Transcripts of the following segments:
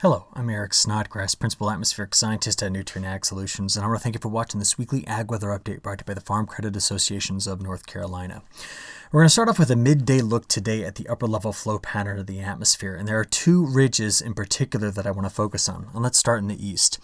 Hello, I'm Eric Snodgrass, Principal Atmospheric Scientist at Nutrien Ag Solutions, and I want to thank you for watching this weekly Ag Weather Update brought to you by the Farm Credit Associations of North Carolina. We're going to start off with a midday look today at the upper level flow pattern of the atmosphere, and there are two ridges in particular that I want to focus on. And let's start in the east.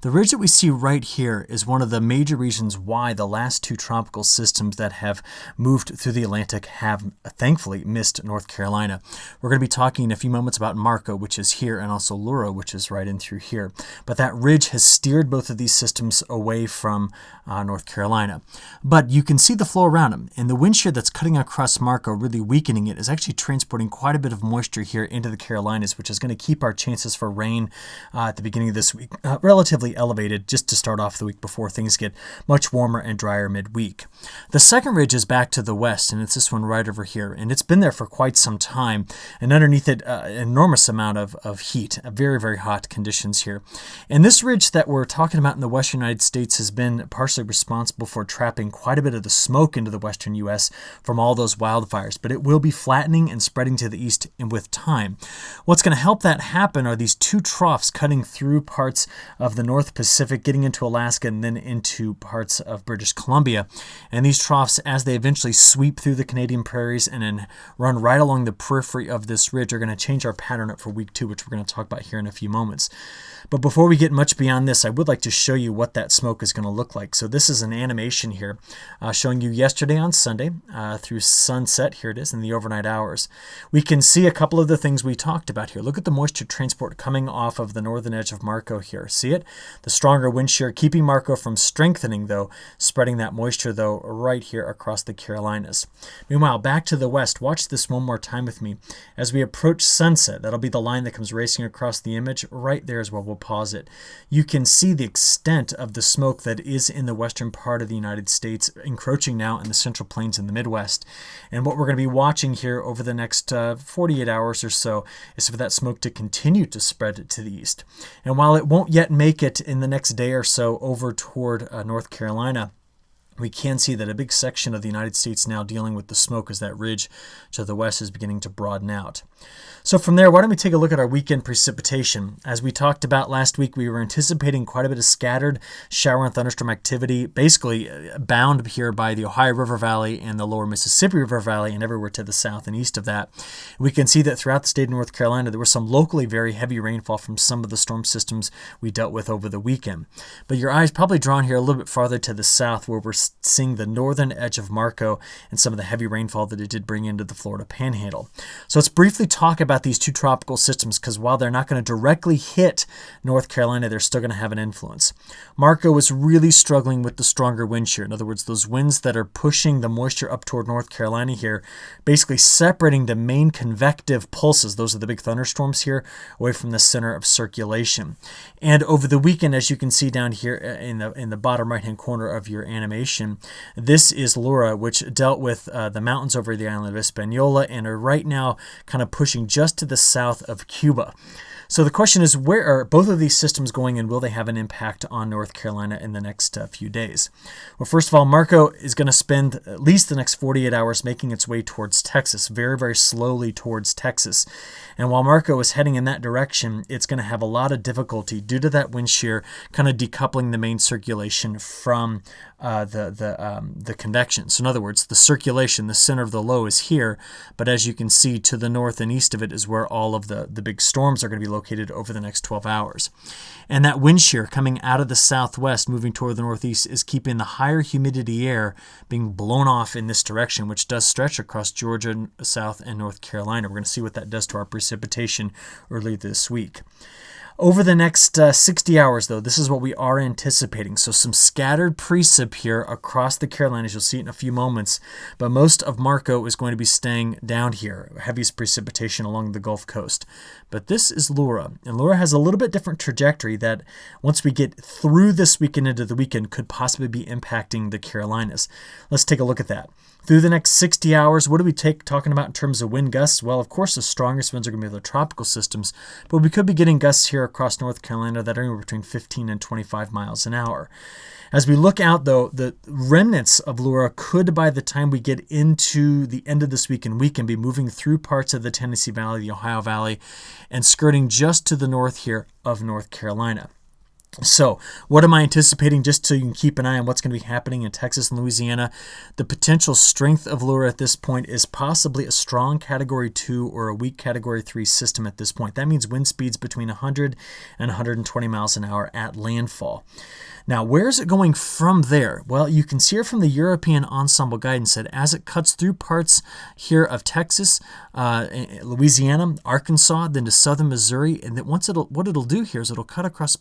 The ridge that we see right here is one of the major reasons why the last two tropical systems that have moved through the Atlantic have thankfully missed North Carolina. We're going to be talking in a few moments about Marco, which is here, and also Laura, which is right in through here. But that ridge has steered both of these systems away from North Carolina. But you can see the flow around them, and the wind shear that's cutting across Marco, really weakening it, is actually transporting quite a bit of moisture here into the Carolinas, which is going to keep our chances for rain at the beginning of this week relatively elevated just to start off the week before things get much warmer and drier midweek. The second ridge is back to the west, and it's this one right over here, and it's been there for quite some time, and underneath it an enormous amount of heat, very, very hot conditions here. And this ridge that we're talking about in the western United States has been partially responsible for trapping quite a bit of the smoke into the western U.S. from all those wildfires, but it will be flattening and spreading to the east and with time. What's going to help that happen are these two troughs cutting through parts of the North Pacific, getting into Alaska, and then into parts of British Columbia. And these troughs, as they eventually sweep through the Canadian prairies and then run right along the periphery of this ridge, are going to change our pattern up for week 2, which we're going to talk about here in a few moments. But before we get much beyond this, I would like to show you what that smoke is going to look like. So this is an animation here showing you yesterday on Sunday through sunset. Here it is in the overnight hours. We can see a couple of the things we talked about here. Look at the moisture transport coming off of the northern edge of Marco here. See it? The stronger wind shear keeping Marco from strengthening, though, spreading that moisture, though, right here across the Carolinas. Meanwhile, back to the west, watch this one more time with me. As we approach sunset, that'll be the line that comes racing across the image. Right there is where we'll pause it. You can see the extent of the smoke that is in the western part of the United States, encroaching now in the central plains in the Midwest. And what we're going to be watching here over the next 48 hours or so is for that smoke to continue to spread to the east. And while it won't yet make it in the next day or so over toward North Carolina, we can see that a big section of the United States now dealing with the smoke as that ridge to the west is beginning to broaden out. So from there, why don't we take a look at our weekend precipitation? As we talked about last week, we were anticipating quite a bit of scattered shower and thunderstorm activity, basically bound here by the Ohio River Valley and the lower Mississippi River Valley and everywhere to the south and east of that. We can see that throughout the state of North Carolina, there was some locally very heavy rainfall from some of the storm systems we dealt with over the weekend. But your eyes probably drawn here a little bit farther to the south, where we're seeing the northern edge of Marco and some of the heavy rainfall that it did bring into the Florida Panhandle. So let's briefly talk about these two tropical systems, because while they're not going to directly hit North Carolina, they're still going to have an influence. Marco was really struggling with the stronger wind shear. In other words, those winds that are pushing the moisture up toward North Carolina here, basically separating the main convective pulses, those are the big thunderstorms here, away from the center of circulation. And over the weekend, as you can see down here in the bottom right-hand corner of your animation, this is Laura, which dealt with the mountains over the island of Hispaniola and are right now kind of pushing just to the south of Cuba. So the question is, where are both of these systems going, and will they have an impact on North Carolina in the next few days? Well, first of all, Marco is going to spend at least the next 48 hours making its way towards Texas, very, very slowly towards Texas. And while Marco is heading in that direction, it's going to have a lot of difficulty due to that wind shear kind of decoupling the main circulation from the convection. So in other words, the circulation, the center of the low is here, but as you can see to the north and east of it is where all of the big storms are going to be located over the next 12 hours. And that wind shear coming out of the southwest, moving toward the northeast, is keeping the higher humidity air being blown off in this direction, which does stretch across Georgia, South, and North Carolina. We're going to see what that does to our precipitation early this week. Over the next 60 hours, though, this is what we are anticipating. So some scattered precip here across the Carolinas. You'll see it in a few moments. But most of Marco is going to be staying down here, heaviest precipitation along the Gulf Coast. But this is Laura. And Laura has a little bit different trajectory that once we get through this weekend into the weekend could possibly be impacting the Carolinas. Let's take a look at that. Through the next 60 hours, what do we talking about in terms of wind gusts? Well, of course, the strongest winds are going to be the tropical systems, but we could be getting gusts here across North Carolina that are anywhere between 15 and 25 miles an hour. As we look out, though, the remnants of Laura could, by the time we get into the end of this week and weekend, be moving through parts of the Tennessee Valley, the Ohio Valley, and skirting just to the north here of North Carolina. So what am I anticipating, just so you can keep an eye on what's going to be happening in Texas and Louisiana? The potential strength of Laura at this point is possibly a strong Category 2 or a weak Category 3 system at this point. That means wind speeds between 100 and 120 miles an hour at landfall. Now, where is it going from there? Well, you can see here from the European Ensemble Guidance that as it cuts through parts here of Texas, Louisiana, Arkansas, then to southern Missouri, and then what it'll do here is it'll cut across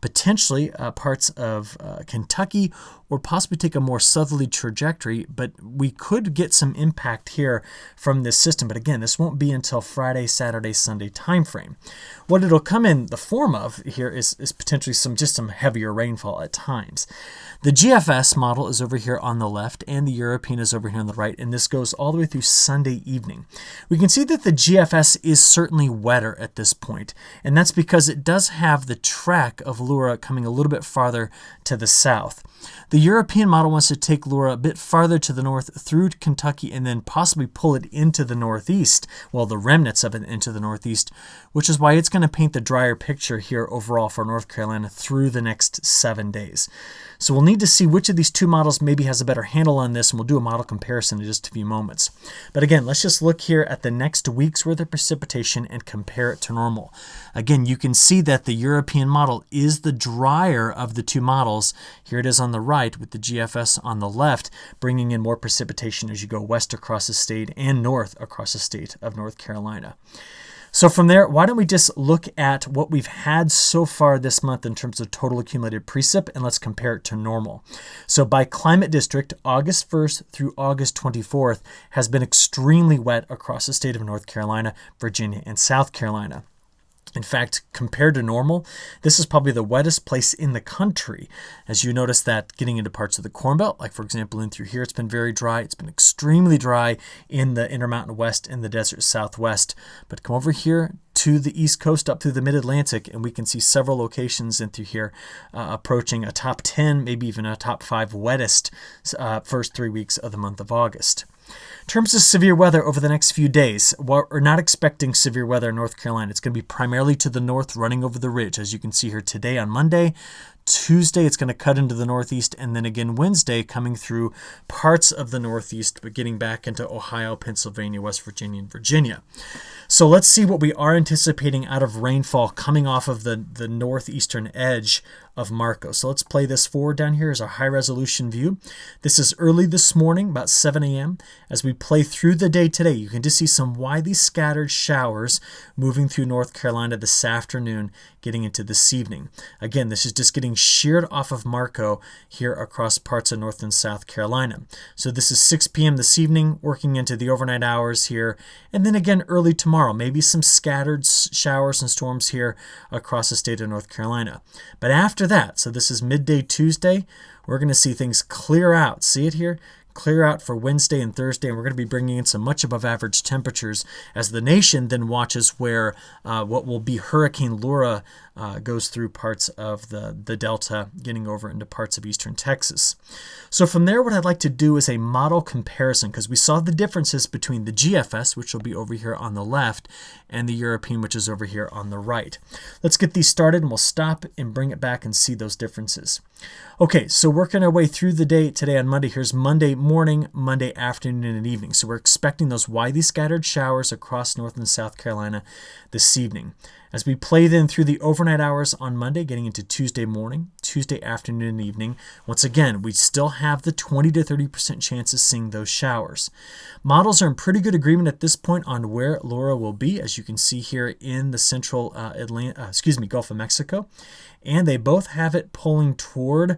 potentially parts of Kentucky, or possibly take a more southerly trajectory, but we could get some impact here from this system. But again, this won't be until Friday, Saturday, Sunday timeframe. What it'll come in the form of here is potentially some heavier rainfall at times. The GFS model is over here on the left, and the European is over here on the right, and this goes all the way through Sunday evening. We can see that the GFS is certainly wetter at this point, and that's because it does have the track of Laura coming a little bit farther to the south. The European model wants to take Laura a bit farther to the north through Kentucky and then possibly pull it into the northeast, well, the remnants of it into the northeast, which is why it's going to paint the drier picture here overall for North Carolina through the next 7 days. So we'll need to see which of these two models maybe has a better handle on this, and we'll do a model comparison in just a few moments. But again, let's just look here at the next week's worth of precipitation and compare it to normal. Again, you can see that the European model is the drier of the two models. Here it is on the right with the GFS on the left, bringing in more precipitation as you go west across the state and north across the state of North Carolina. So from there, why don't we just look at what we've had so far this month in terms of total accumulated precip, and let's compare it to normal. So by climate district, August 1st through August 24th has been extremely wet across the state of North Carolina, Virginia, and South Carolina. In fact, compared to normal, this is probably the wettest place in the country. As you notice that getting into parts of the Corn Belt, like for example in through here, it's been very dry. It's been extremely dry in the Intermountain West and the Desert Southwest. But come over here to the East Coast up through the Mid-Atlantic, and we can see several locations in through here approaching a top 10, maybe even a top 5 wettest first 3 weeks of the month of August. In terms of severe weather over the next few days, we're not expecting severe weather in North Carolina. It's going to be primarily to the north, running over the ridge. As you can see here today on Monday, Tuesday it's going to cut into the northeast, and then again Wednesday coming through parts of the northeast, but getting back into Ohio, Pennsylvania, West Virginia, and Virginia. So let's see what we are anticipating out of rainfall coming off of the northeastern edge of Marco. So let's play this forward. Down here is our high resolution view. This is early this morning, about 7 a.m. As we play through the day today, you can just see some widely scattered showers moving through North Carolina this afternoon, getting into this evening. Again, this is just getting sheared off of Marco here across parts of North and South Carolina. So this is 6 p.m. this evening, working into the overnight hours here, and then again early tomorrow, maybe some scattered showers and storms here across the state of North Carolina. But after that, so this is midday Tuesday, we're going to see things clear out. See it here? Clear out for Wednesday and Thursday, and we're going to be bringing in some much above average temperatures as the nation then watches where what will be Hurricane Laura goes through parts of the Delta, getting over into parts of eastern Texas. So from there, what I'd like to do is a model comparison, because we saw the differences between the GFS, which will be over here on the left, and the European, which is over here on the right. Let's get these started, and we'll stop and bring it back and see those differences. Okay, so working our way through the day today on Monday. Here's Monday morning, Monday afternoon, and evening. So we're expecting those widely scattered showers across North and South Carolina this evening. As we play then through the overnight hours on Monday, getting into Tuesday morning, Tuesday afternoon, and evening, once again, we still have the 20 to 30% chance of seeing those showers. Models are in pretty good agreement at this point on where Laura will be, as you can see here in the central Gulf of Mexico. And they both have it pulling toward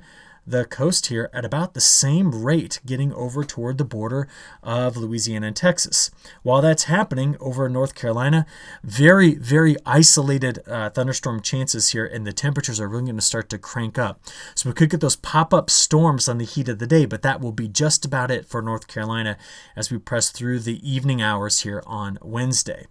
the coast here at about the same rate, getting over toward the border of Louisiana and Texas. While that's happening over in North Carolina, very, very isolated thunderstorm chances here, and the temperatures are really going to start to crank up. So we could get those pop-up storms on the heat of the day, but that will be just about it for North Carolina as we press through the evening hours here on Wednesday.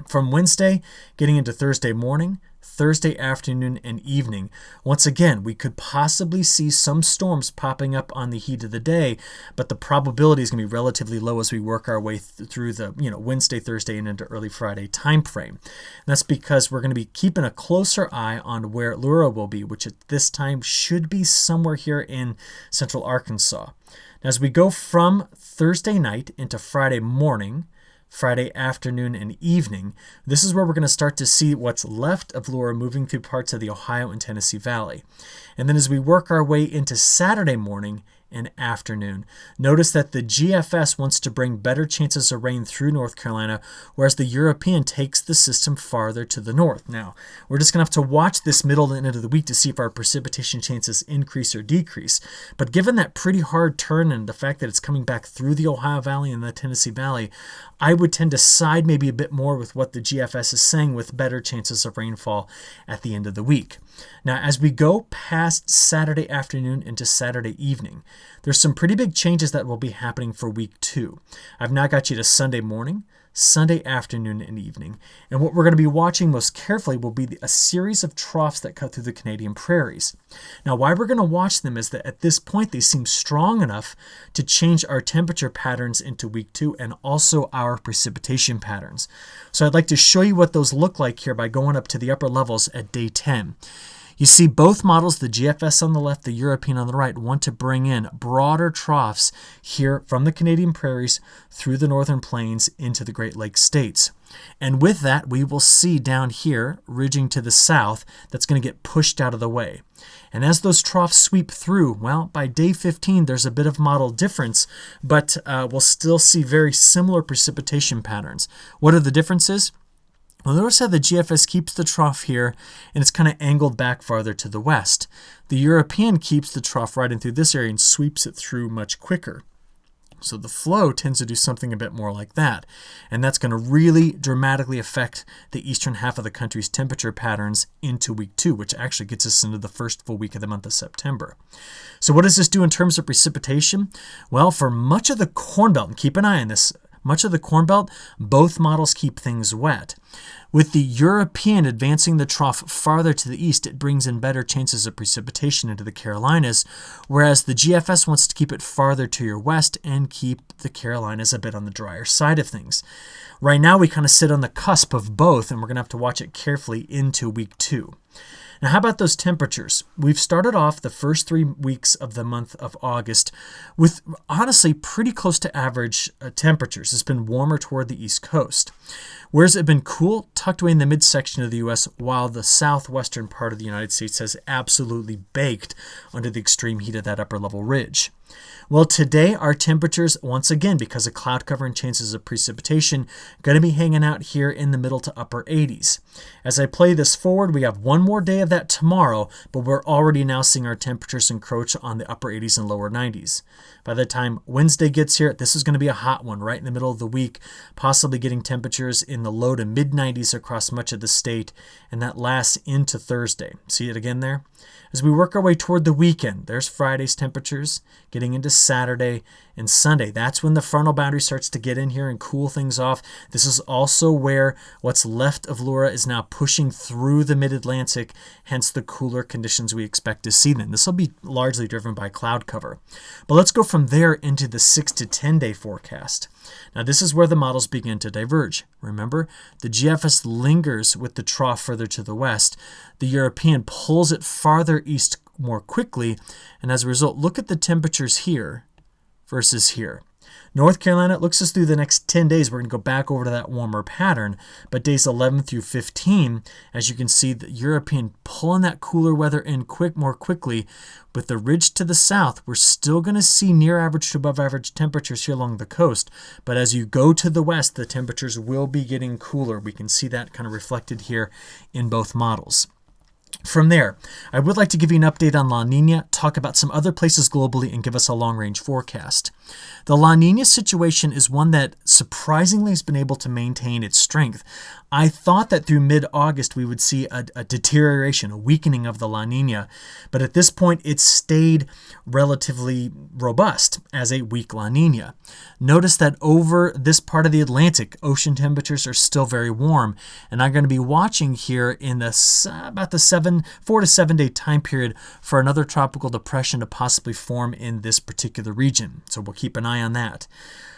From Wednesday, getting into Thursday morning, Thursday afternoon, and evening, once again, we could possibly see some storms popping up on the heat of the day, but the probability is going to be relatively low as we work our way through the Wednesday, Thursday, and into early Friday time frame. And that's because we're going to be keeping a closer eye on where Laura will be, which at this time should be somewhere here in central Arkansas. Now, as we go from Thursday night into Friday morning, Friday afternoon, and evening, this is where we're going to start to see what's left of Laura moving through parts of the Ohio and Tennessee Valley. And then as we work our way into Saturday morning and afternoon, notice that the GFS wants to bring better chances of rain through North Carolina, whereas the European takes the system farther to the north. Now, we're just going to have to watch this middle and end of the week to see if our precipitation chances increase or decrease. But given that pretty hard turn and the fact that it's coming back through the Ohio Valley and the Tennessee Valley, I would tend to side maybe a bit more with what the GFS is saying, with better chances of rainfall at the end of the week. Now, as we go past Saturday afternoon into Saturday evening, there's some pretty big changes that will be happening for week 2. I've now got you to Sunday morning, Sunday afternoon, and evening. And what we're going to be watching most carefully will be a series of troughs that cut through the Canadian prairies. Now, why we're going to watch them is that at this point, they seem strong enough to change our temperature patterns into week 2 and also our precipitation patterns. So I'd like to show you what those look like here by going up to the upper levels at day 10. You see both models, the GFS on the left, the European on the right, want to bring in broader troughs here from the Canadian prairies through the northern plains into the Great Lakes states. And with that, we will see down here, ridging to the south, that's going to get pushed out of the way. And as those troughs sweep through, well, by day 15, there's a bit of model difference, but we'll still see very similar precipitation patterns. What are the differences? Well, notice how the GFS keeps the trough here, and it's kind of angled back farther to the west. The European keeps the trough right in through this area and sweeps it through much quicker. So the flow tends to do something a bit more like that. And that's going to really dramatically affect the eastern half of the country's temperature patterns into week 2, which actually gets us into the first full week of the month of September. So what does this do in terms of precipitation? Well, for much of the Corn Belt, and keep an eye on this, much of the Corn Belt, both models keep things wet. With the European advancing the trough farther to the east, it brings in better chances of precipitation into the Carolinas, whereas the GFS wants to keep it farther to your west and keep the Carolinas a bit on the drier side of things. Right now, we kind of sit on the cusp of both, and we're going to have to watch it carefully into week 2. Now, how about those temperatures? We've started off the first 3 weeks of the month of August with honestly pretty close to average temperatures. It's been warmer toward the East Coast. Whereas it's been cool, tucked away in the midsection of the U.S., while the southwestern part of the United States has absolutely baked under the extreme heat of that upper level ridge. Well, today our temperatures, once again, because of cloud cover and chances of precipitation, going to be hanging out here in the middle to upper 80s. As I play this forward, we have one more day of that tomorrow, but we're already now seeing our temperatures encroach on the upper 80s and lower 90s. By the time Wednesday gets here, this is going to be a hot one right in the middle of the week, possibly getting temperatures in the low to mid 90s across much of the state, and that lasts into Thursday. See it again there? As we work our way toward the weekend, there's Friday's temperatures, getting into Saturday and Sunday. That's when the frontal boundary starts to get in here and cool things off. This is also where what's left of Laura is now pushing through the mid-Atlantic, hence the cooler conditions we expect to see then. This will be largely driven by cloud cover. But let's go from there into the 6 to 10 day forecast. Now, this is where the models begin to diverge. Remember, the GFS lingers with the trough further to the west. The European pulls it farther east more quickly, and as a result, look at the temperatures here versus here. North Carolina, it looks as through the next 10 days, we're going to go back over to that warmer pattern. But days 11 through 15, as you can see, the European pulling that cooler weather in more quickly. With the ridge to the south, we're still going to see near average to above average temperatures here along the coast. But as you go to the west, the temperatures will be getting cooler. We can see that kind of reflected here in both models. From there, I would like to give you an update on La Nina, talk about some other places globally, and give us a long-range forecast. The La Nina situation is one that surprisingly has been able to maintain its strength. I thought that through mid-August we would see a deterioration, a weakening of the La Nina, but at this point it's stayed relatively robust as a weak La Nina. Notice that over this part of the Atlantic, ocean temperatures are still very warm, and I'm going to be watching here in about the 4 to 7 day time period for another tropical depression to possibly form in this particular region. So we'll keep an eye on that.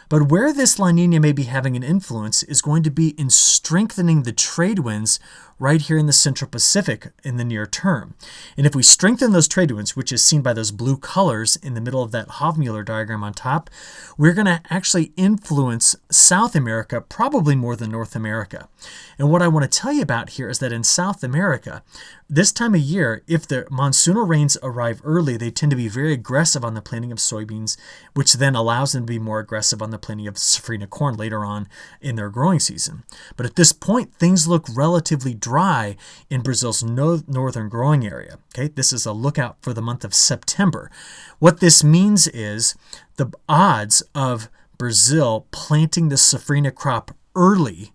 But where this La Nina may be having an influence is going to be in strengthening the trade winds right here in the Central Pacific in the near term. And if we strengthen those trade winds, which is seen by those blue colors in the middle of that Hofmüller diagram on top, we're going to actually influence South America probably more than North America. And what I want to tell you about here is that in South America, this time of year, if the monsoonal rains arrive early, they tend to be very aggressive on the planting of soybeans, which then allows them to be more aggressive on the planting of safrinha corn later on in their growing season. But at this point, things look relatively dry in Brazil's northern growing area. Okay, this is a lookout for the month of September. What this means is the odds of Brazil planting the safrinha crop early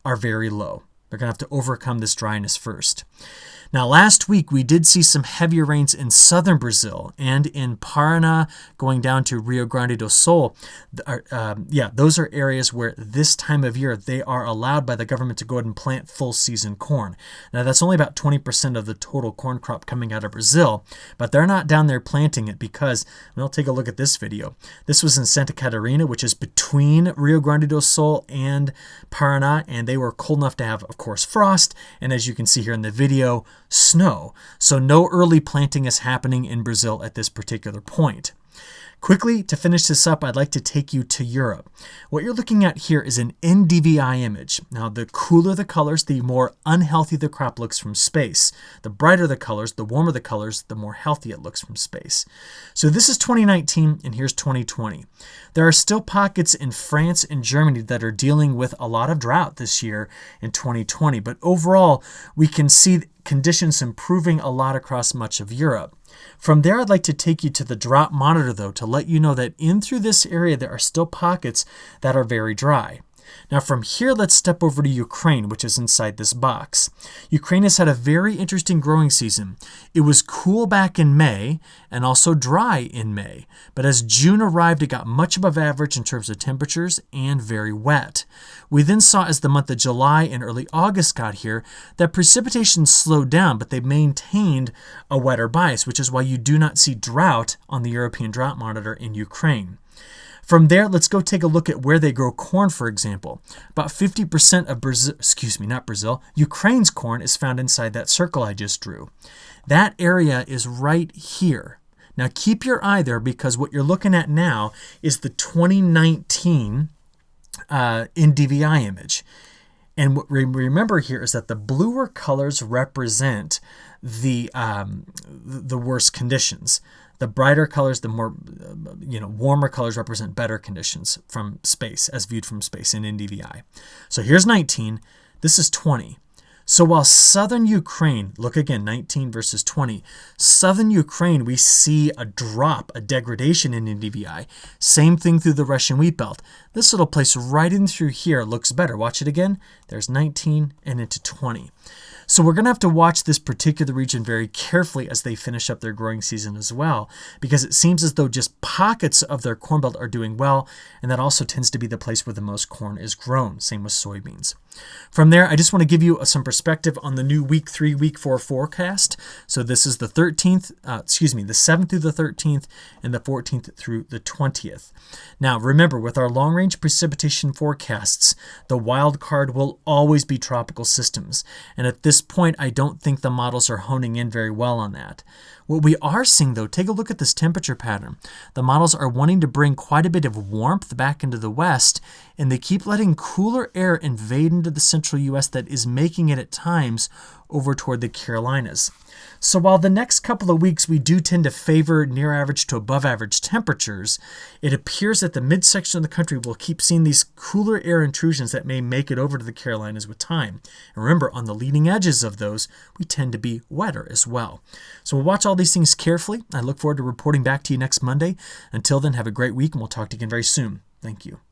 are very low. They're going to have to overcome this dryness first. Now, last week, we did see some heavier rains in southern Brazil and in Paraná, going down to Rio Grande do Sul. Those are areas where this time of year, they are allowed by the government to go ahead and plant full season corn. Now, that's only about 20% of the total corn crop coming out of Brazil, but they're not down there planting it because, well, take a look at this video. This was in Santa Catarina, which is between Rio Grande do Sul and Paraná, and they were cold enough to have, of course, frost, and as you can see here in the video, snow. So no early planting is happening in Brazil at this particular point. Quickly, to finish this up, I'd like to take you to Europe. What you're looking at here is an NDVI image. Now, the cooler the colors, the more unhealthy the crop looks from space. The brighter the colors, the warmer the colors, the more healthy it looks from space. So this is 2019, and here's 2020. There are still pockets in France and Germany that are dealing with a lot of drought this year in 2020, but overall, we can see conditions improving a lot across much of Europe. From there, I'd like to take you to the drought monitor, though, to let you know that in through this area, there are still pockets that are very dry. Now, from here, let's step over to Ukraine, which is inside this box. Ukraine has had a very interesting growing season. It was cool back in May and also dry in May. But as June arrived, it got much above average in terms of temperatures and very wet. We then saw as the month of July and early August got here that precipitation slowed down, but they maintained a wetter bias, which is why you do not see drought on the European Drought Monitor in Ukraine. From there, let's go take a look at where they grow corn, for example. About 50% of Ukraine's corn is found inside that circle I just drew. That area is right here. Now keep your eye there because what you're looking at now is the 2019 NDVI image. And what we remember here is that the bluer colors represent the worst conditions. The brighter colors, the more warmer colors represent better conditions from space, as viewed from space in NDVI. So here's 19. This is 20. So while southern Ukraine, look again, 19 versus 20, southern Ukraine, we see a drop, a degradation in NDVI. Same thing through the Russian wheat belt. This little place right in through here looks better. Watch it again. There's 19 and into 20. So we're going to have to watch this particular region very carefully as they finish up their growing season as well, because it seems as though just pockets of their corn belt are doing well, and that also tends to be the place where the most corn is grown. Same with soybeans. From there, I just want to give you some perspective on the new week 3, week 4 forecast. So this is the 7th through the 13th and the 14th through the 20th. Now, remember, with our long-range precipitation forecasts, the wild card will always be tropical systems. And at this point, I don't think the models are honing in very well on that. What we are seeing, though, take a look at this temperature pattern. The models are wanting to bring quite a bit of warmth back into the west, and they keep letting cooler air invade into the central U.S. that is making it at times over toward the Carolinas. So while the next couple of weeks we do tend to favor near average to above average temperatures, it appears that the midsection of the country will keep seeing these cooler air intrusions that may make it over to the Carolinas with time. And remember, on the leading edges of those, we tend to be wetter as well. So we'll watch all these things carefully. I look forward to reporting back to you next Monday. Until then, have a great week, and we'll talk to you again very soon. Thank you.